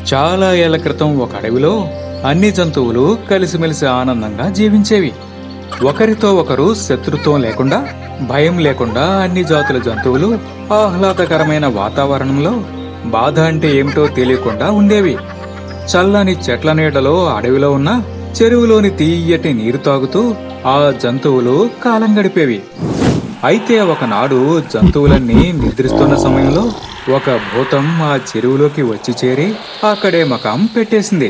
చాలా ఏళ్ల క్రితం ఒక అడవిలో అన్ని జంతువులు కలిసిమెలిసి ఆనందంగా జీవించేవి. ఒకరితో ఒకరు శత్రుత్వం లేకుండా, భయం లేకుండా అన్ని జాతుల జంతువులు ఆహ్లాదకరమైన వాతావరణంలో బాధ అంటే ఏమిటో తెలియకుండా ఉండేవి. చల్లని చెట్ల నీడలో అడవిలో ఉన్న చెరువులోని తీయటి నీరు తాగుతూ ఆ జంతువులు కాలం గడిపేవి. అయితే ఒకనాడు జంతువులన్నీ నిద్రిస్తున్న సమయంలో ఒక భూతం ఆ చెరువులోకి వచ్చి చేరి అక్కడే మకాం పెట్టేసింది.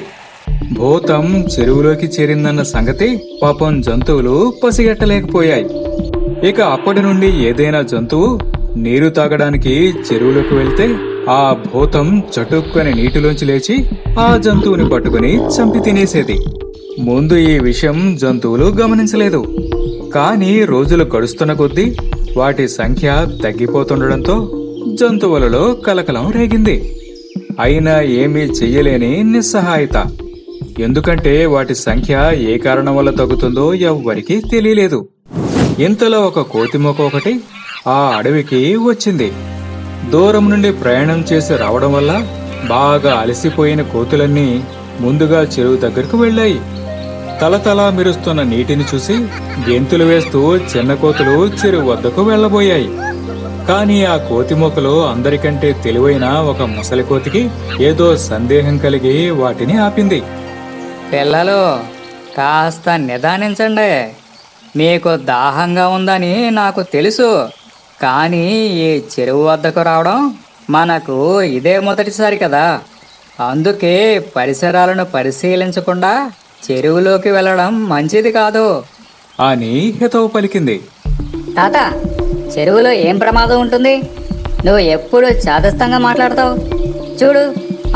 భూతం చెరువులోకి చేరిందన్న సంగతి పాపం జంతువులు పసిగట్టలేకపోయాయి. ఇక అప్పటి నుండి ఏదైనా జంతువు నీరు తాగడానికి చెరువులోకి వెళ్తే ఆ భూతం చటుక్కుని నీటిలోంచి లేచి ఆ జంతువుని పట్టుకుని చంపి తినేసేది. ముందు ఈ విషయం జంతువులు గమనించలేదు. కానీ రోజులు గడుస్తున్న కొద్దీ వాటి సంఖ్య తగ్గిపోతుండడంతో జంతువులలో కలకలం రేగింది. అయినా ఏమీ చెయ్యలేని నిస్సహాయత. ఎందుకంటే వాటి సంఖ్య ఏ కారణం వల్ల తగ్గుతుందో ఎవ్వరికీ తెలియలేదు. ఇంతలో ఒక కోతిమొక ఒకటి ఆ అడవికి వచ్చింది. దూరం నుండి ప్రయాణం చేసి రావడం వల్ల బాగా అలసిపోయిన కోతులన్నీ ముందుగా చెరువు దగ్గరకు వెళ్ళాయి. తలతలా మెరుస్తున్న నీటిని చూసి గెంతులు వేస్తూ చిన్న కోతులు చెరువు వద్దకు వెళ్లబోయాయి. కానీ ఆ కోతిమొకలో అందరికంటే తెలివైన ఒక ముసలి కోతికి ఏదో సందేహం కలిగి వాటిని ఆపింది. పిల్లలు, కాస్త నిదానించండి. మీకు దాహంగా ఉందని నాకు తెలుసు. కానీ ఈ చెరువు వద్దకు రావడం మనకు ఇదే మొదటిసారి కదా. అందుకే పరిసరాలను పరిశీలించకుండా చెరువులోకి వెళ్ళడం మంచిది కాదు అని హితవు పలికింది. తాత, చెరువులో ఏం ప్రమాదం ఉంటుంది? నువ్వు ఎప్పుడు చాదస్తంగా మాట్లాడతావు. చూడు,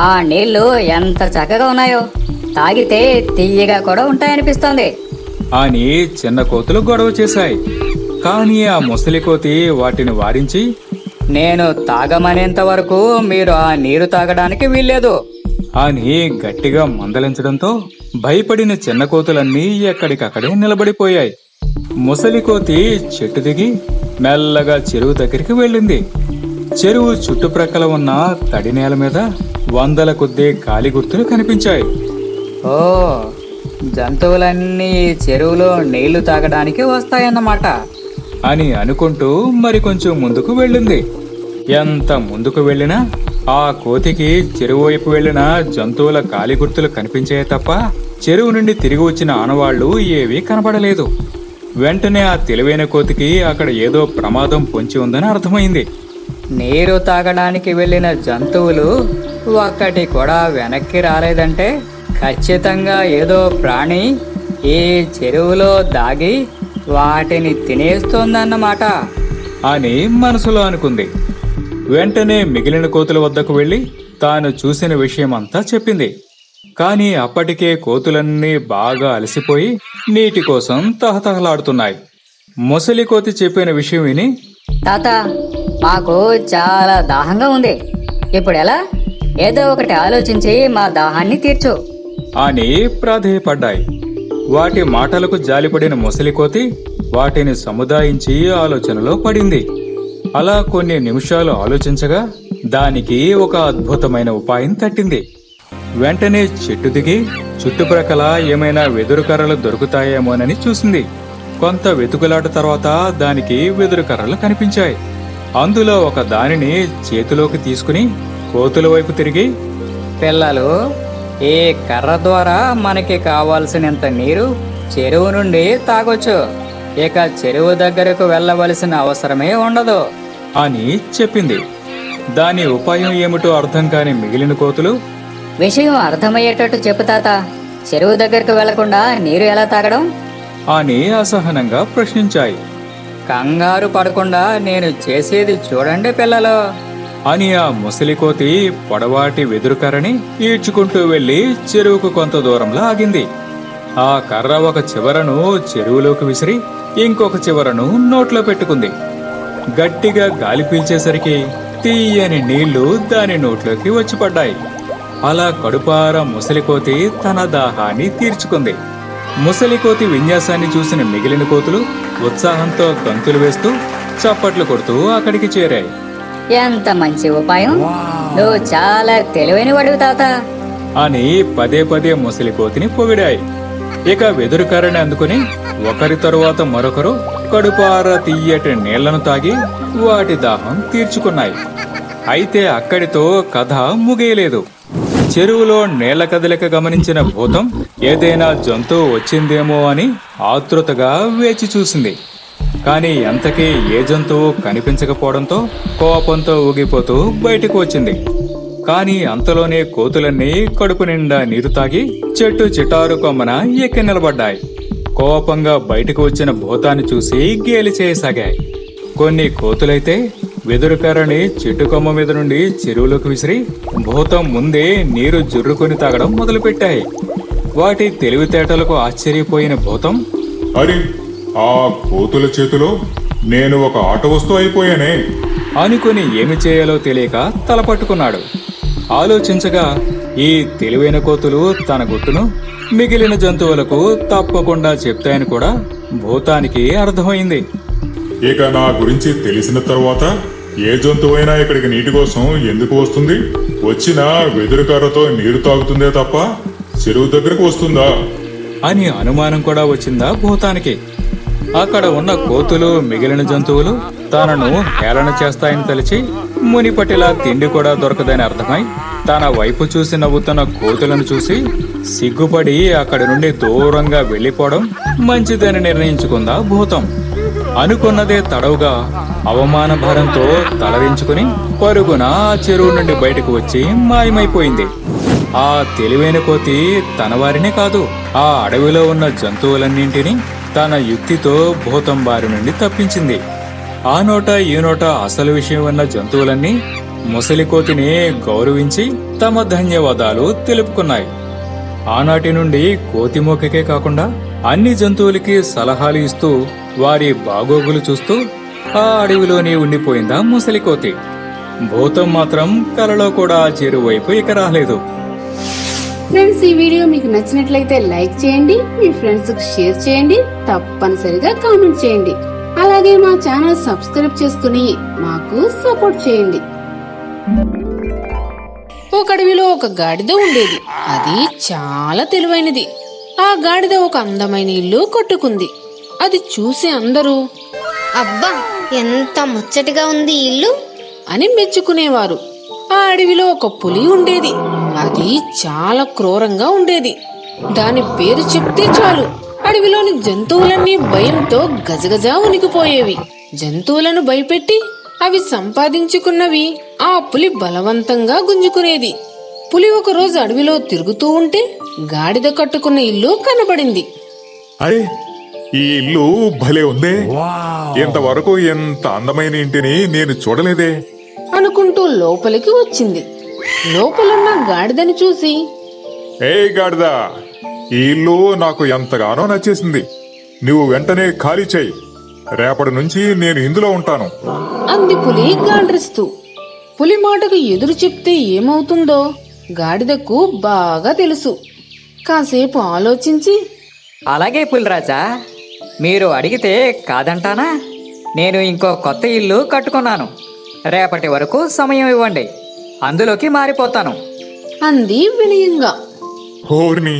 ఆ నీళ్లు ఎంత చక్కగా ఉన్నాయో. తాగితే తీయగా కూడా ఉంటాయనిపిస్తోంది అని చిన్న కోతులు గొడవ చేశాయి. కానీ ఆ ముసలి కోతి వాటిని వారించి, నేను తాగమనేంత వరకు మీరు ఆ నీరు తాగడానికి వీల్లేదు అని గట్టిగా మందలించడంతో భయపడిన చిన్న కోతులన్నీ ఎక్కడికక్కడే నిలబడిపోయాయి. ముసలి కోతి చెట్టు దిగి మెల్లగా చెరువు దగ్గరికి వెళ్ళింది. చెరువు చుట్టుప్రక్కల ఉన్న తడి నేల మీద వందల కొద్దీ కాలి గుర్తులు కనిపించాయి. ఓ, జంతువులన్నీ చెరువులో నీళ్లు తాగడానికి వస్తాయన్నమాట అని అనుకుంటూ మరికొంచెం ముందుకు వెళ్ళింది. ఎంత ముందుకు వెళ్ళినా ఆ కోతికి చెరువు వైపు వెళ్లిన జంతువుల కాలి గుర్తులు కనిపించాయి తప్ప చెరువు నుండి తిరిగి వచ్చిన ఆనవాళ్లు ఏవీ కనబడలేదు. వెంటనే ఆ తెలివైన కోతికి అక్కడ ఏదో ప్రమాదం పొంచి ఉందని అర్థమైంది. నీరు తాగడానికి వెళ్ళిన జంతువులు ఒక్కటి కూడా వెనక్కి రాలేదంటే ఖచ్చితంగా ఏదో ప్రాణి ఈ చెరువులో దాగి వాటిని తినేస్తోందన్నమాట అని మనసులో అనుకుంది. వెంటనే మిగిలిన కోతుల వద్దకు వెళ్లి తాను చూసిన విషయమంతా చెప్పింది. కాని అప్పటికే కోతులన్నీ బాగా అలసిపోయి నీటి కోసం తహతహలాడుతున్నాయి. ముసలి కోతి చెప్పిన విషయం విని, తాత, మాకు చాలా దాహంగా ఉంది. ఇప్పుడు ఎలా? ఏదో ఒకటి ఆలోచించి మా దాహాన్ని తీర్చు అని ప్రాధేయపడ్డాయి. వాటి మాటలకు జాలిపడిన ముసలి కోతి వాటిని సముదాయించి ఆలోచనలో పడింది. అలా కొన్ని నిమిషాలు ఆలోచించగా దానికి ఒక అద్భుతమైన ఉపాయం తట్టింది. వెంటనే చెట్టు దిగి చుట్టుప్రక్కల ఏమైనా వెదురు కర్రలు దొరుకుతాయేమోనని చూసింది. కొంత వెతుకులాట తర్వాత దానికి వెదురు కర్రలు కనిపించాయి. అందులో ఒక దానిని చేతిలోకి తీసుకుని కోతుల వైపు తిరిగి, పిల్లలు, ఈ కర్ర ద్వారా మనకి కావాల్సినంత నీరు చెరువు నుండి తాగొచ్చు. ఇక చెరువు దగ్గరకు వెళ్ళవలసిన అవసరమే ఉండదు అని చెప్పింది. దాని ఉపాయం ఏమిటో అర్థం కాని మిగిలిన కోతులు, విషయం అర్థమయ్యేటట్టు చెప్పు తాత. చెరువు దగ్గరకు వెళ్లకుండా నీరు ఎలా తాగడం అని అసహనంగా ప్రశ్నించాయి. కంగారు పడకుండా నేను చేసేది చూడండి పిల్లలు అని ఆ ముసలి కోతి పొడవాటి వెదురు కర్రని ఈడ్చుకుంటూ వెళ్లి చెరువుకు కొంత దూరంలో ఆగింది. ఆ కర్ర ఒక చివరను చెరువులోకి విసిరి ఇంకొక చివరను నోట్లో పెట్టుకుంది. గట్టిగా గాలి పీల్చేసరికి తీయని నీళ్లు దాని నోట్లోకి వచ్చి పడ్డాయి. అలా కడుపారా ముసలికోతి తన దాహాన్ని తీర్చుకుంది. ముసలికోతి విన్యాసాన్ని చూసిన మిగిలిన కోతులు ఉత్సాహంతో గంతులు వేస్తూ చప్పట్లు కొడుతూ అక్కడికి చేరాయి. ఎంత మంచి ఉపాయం! నువ్వు చాలా తెలివైన వాడివి తాత. అని పదే పదే ముసలి కోతిని పొగిడాయి. ఇక వెదురుకర్రని అందుకుని ఒకరి తరువాత మరొకరు కడుపారా తియ్యటి నీళ్లను తాగి వాటి దాహం తీర్చుకున్నాయి. అయితే అక్కడితో కథ ముగియలేదు. చెరువులో నీళ్ల కదలిక గమనించిన భూతం ఏదైనా జంతువు వచ్చిందేమో అని ఆతృతగా వేచి చూసింది. కాని ఎంతకీ ఏ జంతువు కనిపించకపోవడంతో కోపంతో ఊగిపోతూ బయటకు వచ్చింది. కాని అంతలోనే కోతులన్నీ కడుపు నిండా నీరు తాగి చెట్టు చిటారు కొమ్మన ఎక్కి నిలబడ్డాయి. కోపంగా బయటకు వచ్చిన భూతాన్ని చూసి గేలి చేయసాగాయి. కొన్ని కోతులైతే వెదురుకర్రని చెట్టు కొమ్మ మీద నుండి చెరువులోకి విసిరి భూతం ముందే నీరు జుర్రుకొని తాగడం మొదలుపెట్టాయి. వాటి తెలివితేటలకు ఆశ్చర్యపోయిన భూతం, అరే, ఆ కోతుల చేతిలో నేను ఒక ఆట వస్తువు అయిపోయానే అనుకుని ఏమి చేయాలో తెలియక తలపట్టుకున్నాడు. ఆలోచించగా ఈ తెలివైన కోతులు తన గుట్టును మిగిలిన జంతువులకు తప్పకుండా చెప్తాయని కూడా భూతానికి అర్థమైంది. ఇక నా గురించి తెలిసిన తరువాత ఏ జంతువైనా ఇక్కడికి నీటి కోసం ఎందుకు వస్తుంది? వచ్చిన వెదురుకర్రతో నీరు తాగుతుందే తప్ప చెరువు దగ్గరకు వస్తుందా అని అనుమానం కూడా వచ్చిందా భూతానికి. అక్కడ ఉన్న కోతులు మిగిలిన జంతువులు తనను హేళన చేస్తాయని తలిచి మునిపటిలా తిండి కూడా దొరకదని అర్థమై తన వైపు చూసి నవ్వుతున్న కోతులను చూసి సిగ్గుపడి అక్కడి నుండి దూరంగా వెళ్లిపోవడం మంచిదని నిర్ణయించుకుందా భూతం. అనుకున్నదే తడవుగా అవమాన భారంతో తలదించుకుని పరుగున ఆ చెరువు నుండి బయటకు వచ్చి మాయమైపోయింది. ఆ తెలివైన కోతి తన వారినే కాదు, ఆ అడవిలో ఉన్న జంతువులన్నింటినీ తన యుక్తితో భూతం బారి నుండి తప్పించింది. ఆ నోట ఈ నోట అసలు విషయం ఉన్న జంతువులన్నీ ముసలి కోతిని గౌరవించి తమ ధన్యవాదాలు తెలుపుకున్నాయి. ఆనాటి నుండి కోతి మోకకే కాకుండా అన్ని జంతువులకి సలహాలు ఇస్తూ వారి బాగోగులు చూస్తూ ఆ అడవిలోనే ఉండిపోయిందా ముసలి కోతి. భూతం మాత్రం కలలో కూడా ఆ చెరువు వైపు ఇక రాలేదు. ఫ్రెండ్స్, ఈ వీడియో మీకు నచ్చినట్లయితే లైక్ చేయండి, మీ ఫ్రెండ్స్ కు షేర్ చేయండి, తప్పనిసరిగా కామెంట్ చేయండి. అలాగే మా ఛానల్ సబ్స్క్రైబ్ చేసుకుని మాకు సపోర్ట్ చేయండి. ఒక అడవిలో ఒక గాడిద ఉండేది. అది చాలా తెలివైనది. ఆ గాడిద ఒక అందమైన ఇల్లు కట్టుకుంది. అది చూసి అందరూ అబ్బా, ఎంత ముచ్చటగా ఉంది ఈ ఇల్లు అని మెచ్చుకునేవారు. ఆ అడవిలో ఒక పులి ఉండేది. అది చాలా క్రూరంగా ఉండేది. దాని పేరు చెప్తే చాలు అడవిలోని జంతువులన్నీ భయంతో గజగజ ఉనికిపోయేవి. జంతువులను భయపెట్టి అవి సంపాదించుకున్నవి ఆ పులి బలవంతంగా గుంజుకునేది. పులి ఒక రోజు అడవిలో తిరుగుతూ ఉంటే గాడిద కట్టుకున్న ఇల్లు కనబడింది. అరే, ఈ ఇల్లు భలే ఉందే. ఇంతవరకు ఎంత అందమైన ఇంటిని నేను చూడలేదే అనుకుంటూ లోపలికి వచ్చింది. లోపలున్న గాడిదని చూసి, ఏ గాడిదా, ఈ ఇల్లు నాకు ఎంతగానో నచ్చేసింది. నువ్వు వెంటనే ఖాళీ చేయి. రేపటి నుంచి నేను ఇందులో ఉంటాను అంది పులి గాండ్రిస్తూ. పులి మాటకు ఎదురు చెప్తే ఏమవుతుందో గాడిదకు బాగా తెలుసు. కాసేపు ఆలోచించి, అలాగే పులిరాజా, మీరు అడిగితే కాదంటానా? నేను ఇంకో కొత్త ఇల్లు కట్టుకున్నాను. రేపటి వరకు సమయం ఇవ్వండి, అందులోకి మారిపోతాను అంది వినయంగా. హోర్ని,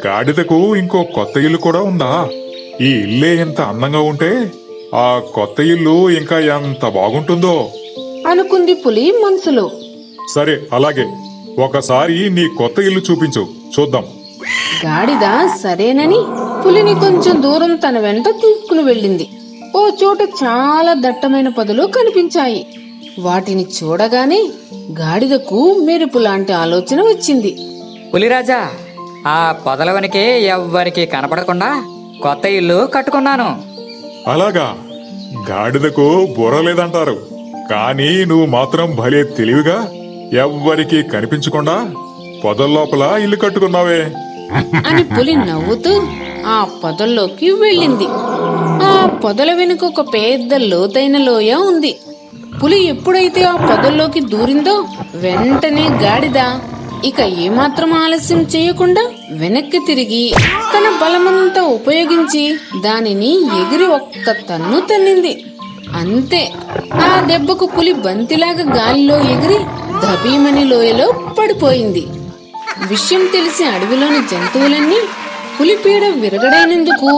గాడిదకు ఇంకో కొత్త ఇల్లు కూడా ఉందా? ఈ ఇల్లే ఎంత అందంగా ఉంటే ఆ కొత్త ఇల్లు ఇంకా ఎంత బాగుంటుందో అనుకుంది పులి మనసులో. సరే, అలాగే. ఒకసారి నీ కొత్త ఇల్లు చూపించు, చూద్దాం. గాడిద సరేనని పులిని కొంచెం దూరం తన వెంట తీసుకుని వెళ్ళింది. ఓ చోట చాలా దట్టమైన పొదలు కనిపించాయి. వాటిని చూడగానే గాడిదకు మెరుపు లాంటి ఆలోచన వచ్చింది. పులిరాజా, ఆ పొదల వెనకే ఎవ్వరికి కనపడకుండా కొత్త ఇల్లు కట్టుకున్నాను. అలాగా? గాడిదకు బుర్ర లేదంటారు, కానీ నువ్వు మాత్రం భలే తెలివిగా ఎవ్వరికి కనిపించకుండా పొదల్లోపల ఇల్లు కట్టుకున్నావే అని పులి నవ్వుతూ ఆ పొదల్లోకి వెళ్ళింది. ఆ పొదల వెనుక ఒక పెద్ద లోతైన లోయ ఉంది. పులి ఎప్పుడైతే ఆ పొదల్లోకి దూరిందో వెంటనే గాడిద ఇక ఏమాత్రం ఆలస్యం చేయకుండా వెనక్కి తిరిగి తన బలమంతా ఉపయోగించి దానిని ఎగిరి ఒక్క తన్ను తన్నింది. అంతే, ఆ దెబ్బకు పులి బంతిలాగా గాలిలో ఎగిరి దబీమని లోయలో పడిపోయింది. విషయం తెలిసి అడవిలోని జంతువులన్నీ పులి పీడ విరగడైనందుకు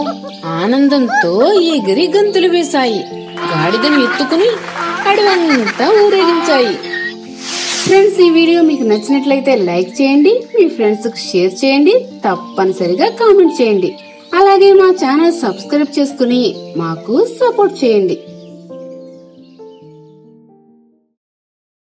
ఆనందంతో ఎగిరి గంతులు వేశాయి. గాడిదను ఎత్తుకుని అడవంతా ఊరేగించాయి. ఫ్రెండ్స్, ఈ వీడియో మీకు నచ్చినట్లయితే లైక్ చేయండి, మీ ఫ్రెండ్స్ కు షేర్ చేయండి, తప్పనిసరిగా కామెంట్ చేయండి. అలాగే మా ఛానల్ సబ్స్క్రైబ్ చేసుకుని మాకు సపోర్ట్ చేయండి.